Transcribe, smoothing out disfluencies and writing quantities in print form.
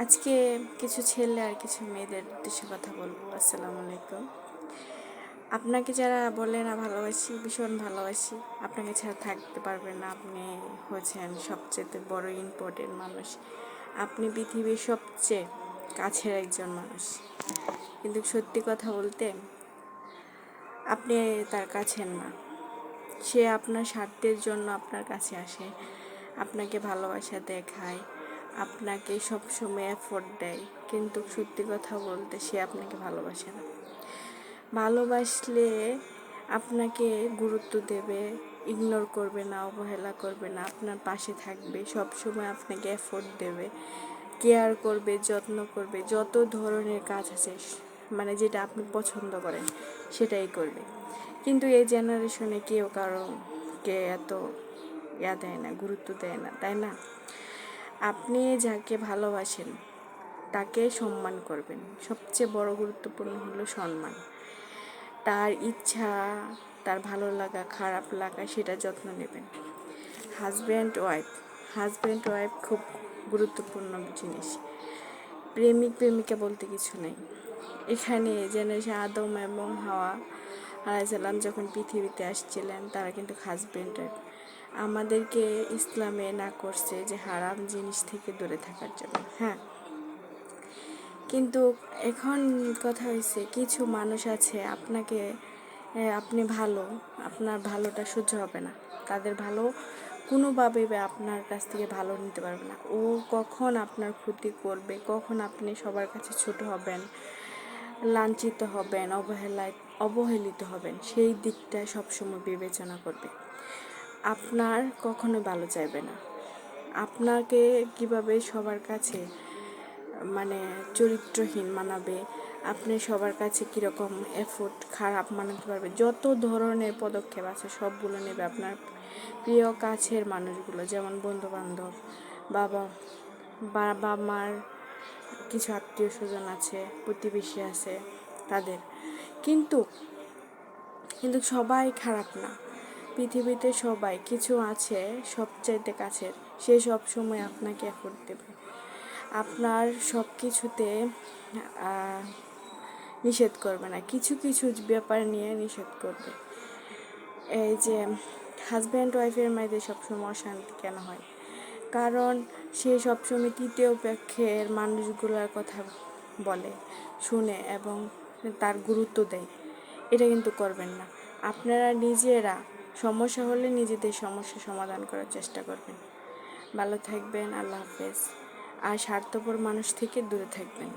আজকে কিছু ছেলে আর কিছু মেয়েদের উদ্দেশ্যে কথা বলবো। আসসালামু আলাইকুম। আপনাকে যারা বলে না ভালোবাসি, ভীষণ ভালোবাসি, আপনাকে ছাড়া থাকতে পারবে না, আপনি হচ্ছেন সবচেয়ে বড় ইম্পর্টেন্ট মানুষ, আপনি পৃথিবীর সবচেয়ে কাছের একজন মানুষ। কিন্তু সত্যি কথা বলতে আপনি তার কাছের না। সে আপনার স্বার্থের জন্য আপনার কাছে আসে, আপনাকে ভালোবাসা দেখায়, আপনাকে সবসময় এফোর্ট দেয়, কিন্তু সত্যি কথা বলতে সে আপনাকে ভালোবাসে না। ভালোবাসলে আপনাকে গুরুত্ব দেবে, ইগনোর করবে না, অবহেলা করবে না, আপনার পাশে থাকবে, সবসময় আপনাকে এফোর্ট দেবে, কেয়ার করবে, যত্ন করবে, যত ধরনের কাজ আছে মানে যেটা আপনি পছন্দ করেন সেটাই করবে। কিন্তু এই জেনারেশনে কেউ কারোকে এত দেয় না, গুরুত্ব দেয় না, তাই না? আপনি যাকে ভালোবাসেন তাকে সম্মান করবেন। সবচেয়ে বড় গুরুত্বপূর্ণ হলো সম্মান। তার ইচ্ছা, তার ভালো লাগা, খারাপ লাগা সেটা যত্ন নেবেন। হাজব্যান্ড ওয়াইফ খুব গুরুত্বপূর্ণ জিনিস। প্রেমিক প্রেমিকা বলতে কিছু নেই এখানে। জেনারেশন আদম এবং হাওয়া আলাইসাল্লাম যখন পৃথিবীতে আসছিলেন তারা কিন্তু হাজব্যান্ড ওয়াইফ। আমাদেরকে ইসলামে না করছে যে হারাম জিনিস থেকে দূরে থাকার জন্য, হ্যাঁ। কিন্তু এখন কথা হয়েছে, কিছু মানুষ আছে আপনাকে আপনি ভালো, আপনার ভালোটা সহ্য হবে না, তাদের ভালো কোনোভাবে আপনার কাছ থেকে ভালো নিতে পারবে না। ও কখন আপনার ক্ষতি করবে, কখন আপনি সবার কাছে ছোট হবেন, লাঞ্ছিত হবেন, অবহেলিত হবেন, সেই দিকটা সবসময় বিবেচনা করবে। আপনার কখনো ভালো চাইবে না। আপনাকে কিভাবে সবার কাছে মানে চরিত্রহীন মানাবে, আপনি সবার কাছে কীরকম এফোর্ট খারাপ মানাতে পারবে, যত ধরনের পদক্ষেপ আছে সবগুলো নেবে আপনার প্রিয় কাছের মানুষগুলো, যেমন বন্ধুবান্ধব, বাবা মার কিছু আত্মীয় স্বজন আছে, প্রতিবেশী আছে, তাদের। কিন্তু কিন্তু সবাই খারাপ না পৃথিবীতে, সবাই কিছু আছে সবচাইতে কাছের, সে সব সময় আপনাকে এফোর্ট দেবে, আপনার সব কিছুতে নিষেধ করবে না, কিছু কিছু ব্যাপার নিয়ে নিষেধ করবে। এই যে হাজব্যান্ড ওয়াইফের মাঝে সবসময় অশান্তি কেন হয়? কারণ সে সবসময় তৃতীয় পক্ষের মানুষগুলোর কথা বলে, শুনে এবং তার গুরুত্ব দেয়। এটা কিন্তু করবেন না। আপনারা নিজেরা সমস্যা হলে নিজেদের সমস্যা সমাধান করার চেষ্টা করবেন। ভালো থাকবেন, আল্লাহ হাফেজ। আর স্বার্থপর মানুষ থেকে দূরে থাকবেন।